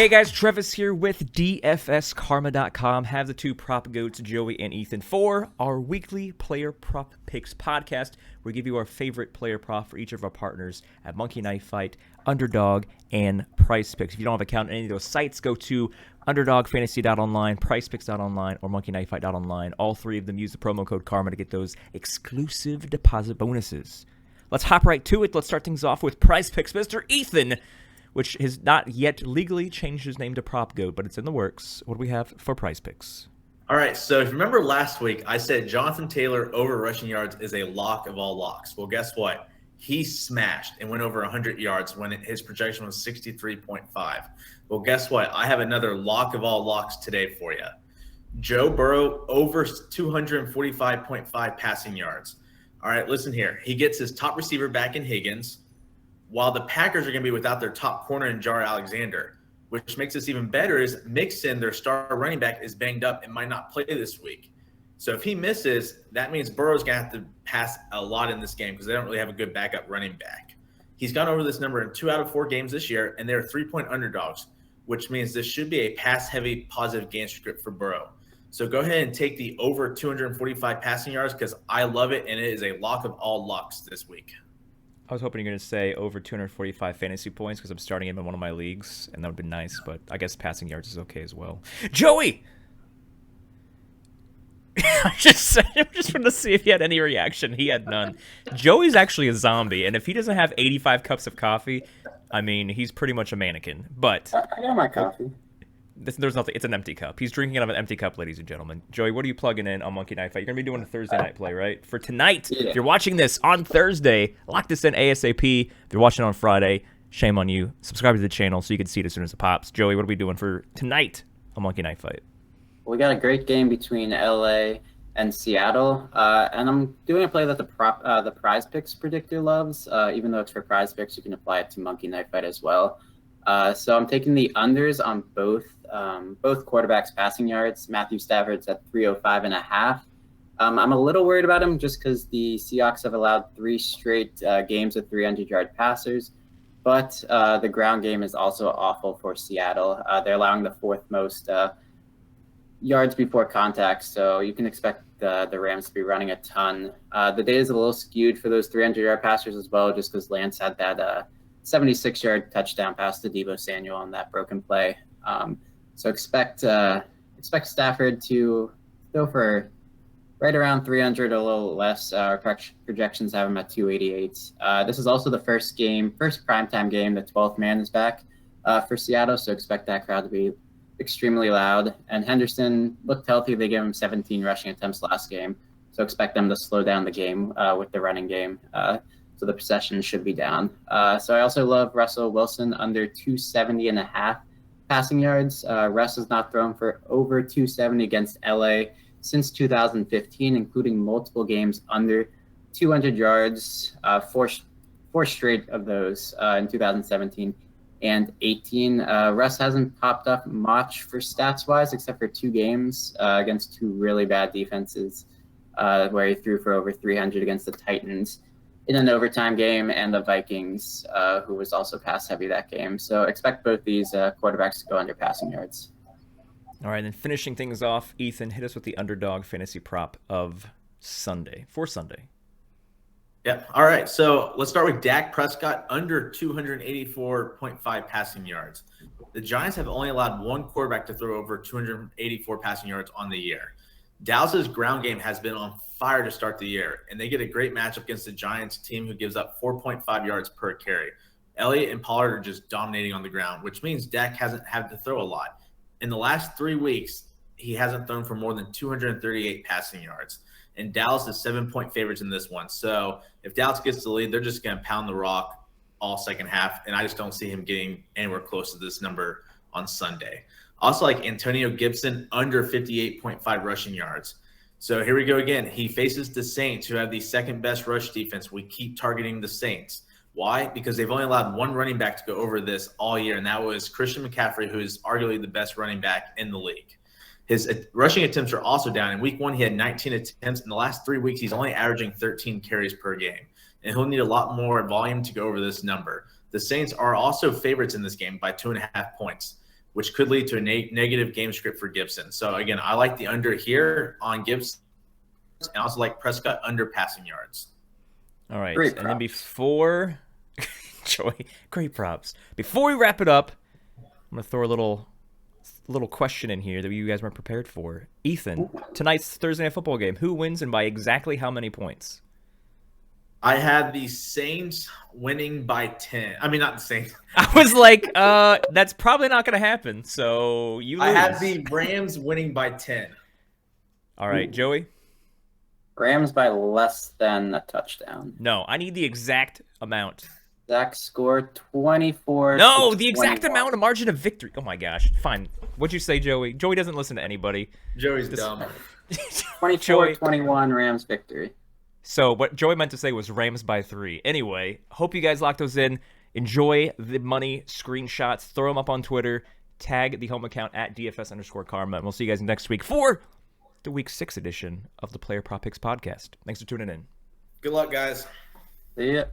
Hey guys, Travis here with DFSKarma.com. Have the two prop goats, Joey and Ethan, for our weekly player prop picks podcast. We give you our favorite player prop for each of our partners at MonkeyKnifeFight, Underdog, and PrizePicks. If you don't have an account on any of those sites, go to UnderdogFantasy.online, PrizePicks.online, or MonkeyKnifeFight.online. All three of them use the promo code KARMA to get those exclusive deposit bonuses. Let's hop right to it. Let's start things off with PrizePicks. Mr. Ethan, which has not yet legally changed his name to Prop Goat, but it's in the works. What do we have for PrizePicks? All right, so if you remember last week, I said Jonathan Taylor over rushing yards is a lock of all locks. Well, guess what? He smashed and went over 100 yards when his projection was 63.5. Well, guess what? I have another lock of all locks today for you. Joe Burrow over 245.5 passing yards. All right, listen here. He gets his top receiver back in Higgins, while the Packers are going to be without their top corner in Jaire Alexander. Which makes this even better is Mixon, their star running back, is banged up and might not play this week. So if he misses, that means Burrow's going to have to pass a lot in this game because they don't really have a good backup running back. He's gone over this number in 2 out of 4 games this year, and they're 3-point underdogs, which means this should be a pass-heavy positive game script for Burrow. So go ahead and take the over 245 passing yards because I love it, and it is a lock of all locks this week. I was hoping you're going to say over 245 fantasy points because I'm starting him in one of my leagues, and that would be nice, but I guess passing yards is okay as well. Joey! I just wanted to see if he had any reaction. He had none. Joey's actually a zombie, and if he doesn't have 85 cups of coffee, I mean, he's pretty much a mannequin. But I got my coffee. There's nothing. It's an empty cup. He's drinking out of an empty cup, ladies and gentlemen. Joey, what are you plugging in on Monkey Knife Fight? You're going to be doing a Thursday night play, right? For tonight, If you're watching this on Thursday, lock this in ASAP. If you're watching on Friday, shame on you. Subscribe to the channel so you can see it as soon as it pops. Joey, what are we doing for tonight on Monkey Knife Fight? We got a great game between LA and Seattle, and I'm doing a play that the PrizePicks predictor loves. Even though it's for PrizePicks, you can apply it to Monkey Knife Fight as well. So I'm taking the unders on both quarterbacks' passing yards. Matthew Stafford's at 305.5. I'm a little worried about him just because the Seahawks have allowed 3 straight games of 300-yard passers, but the ground game is also awful for Seattle. They're allowing the 4th most yards before contact, so you can expect the Rams to be running a ton. The data is a little skewed for those 300-yard passers as well, just because Lance had that 76-yard touchdown pass to Deebo Samuel on that broken play. So expect Stafford to go for right around 300, a little less. Our projections have him at 288. This is also the first primetime game. The 12th man is back for Seattle, so expect that crowd to be extremely loud. And Henderson looked healthy. They gave him 17 rushing attempts last game, so expect them to slow down the game with the running game. So the possession should be down. So I also love Russell Wilson under 270.5 passing yards. Russ has not thrown for over 270 against LA since 2015, including multiple games under 200 yards, four straight of those in 2017 and 18. Russ hasn't popped up much for stats-wise, except for 2 games against 2 really bad defenses, where he threw for over 300 against the Titans in an overtime game, and the Vikings, who was also pass-heavy that game. So expect both these quarterbacks to go under passing yards. All right, then finishing things off, Ethan, hit us with the Underdog fantasy prop of Sunday, for Sunday. Yeah. All right. So let's start with Dak Prescott under 284.5 passing yards. The Giants have only allowed one quarterback to throw over 284 passing yards on the year. Dallas's ground game has been on fire to start the year, and they get a great matchup against the Giants team who gives up 4.5 yards per carry. Elliott and Pollard are just dominating on the ground, which means Dak hasn't had to throw a lot. In the last 3 weeks, he hasn't thrown for more than 238 passing yards. And Dallas is 7-point favorites in this one. So if Dallas gets the lead, they're just going to pound the rock all second half. And I just don't see him getting anywhere close to this number on Sunday. Also, like Antonio Gibson under 58.5 rushing yards. So here we go again. He faces the Saints, who have the second best rush defense. We keep targeting the Saints. Why? Because they've only allowed one running back to go over this all year, and that was Christian McCaffrey, who is arguably the best running back in the league. His rushing attempts are also down. In week 1, he had 19 attempts. In the last 3 weeks, he's only averaging 13 carries per game, and he'll need a lot more volume to go over this number. The Saints are also favorites in this game by 2.5 points. which could lead to a negative game script for Gibson. So again, I like the under here on Gibson, and I also like Prescott under passing yards. All right, Great and then props. before Joey, great props. Before we wrap it up, I'm gonna throw a little question in here that you guys weren't prepared for. Ethan, tonight's Thursday Night Football game, who wins and by exactly how many points? I had the Saints winning by 10. I mean, not the Saints. I was like, that's probably not gonna happen. So you lose. I had the Rams winning by 10. All right, Joey. Rams by less than a touchdown. No, I need the exact amount. Zach scored 24. No, to the exact 21. amount of margin of victory. Oh my gosh. Fine. What'd you say, Joey? Joey doesn't listen to anybody. Joey's dumb. 24-21 Rams victory. So what Joey meant to say was Rams by 3. Anyway, hope you guys lock those in. Enjoy the money screenshots. Throw them up on Twitter. Tag the home account at DFS_Karma. And we'll see you guys next week for the Week 6 edition of the Player Prop Picks podcast. Thanks for tuning in. Good luck, guys. See ya.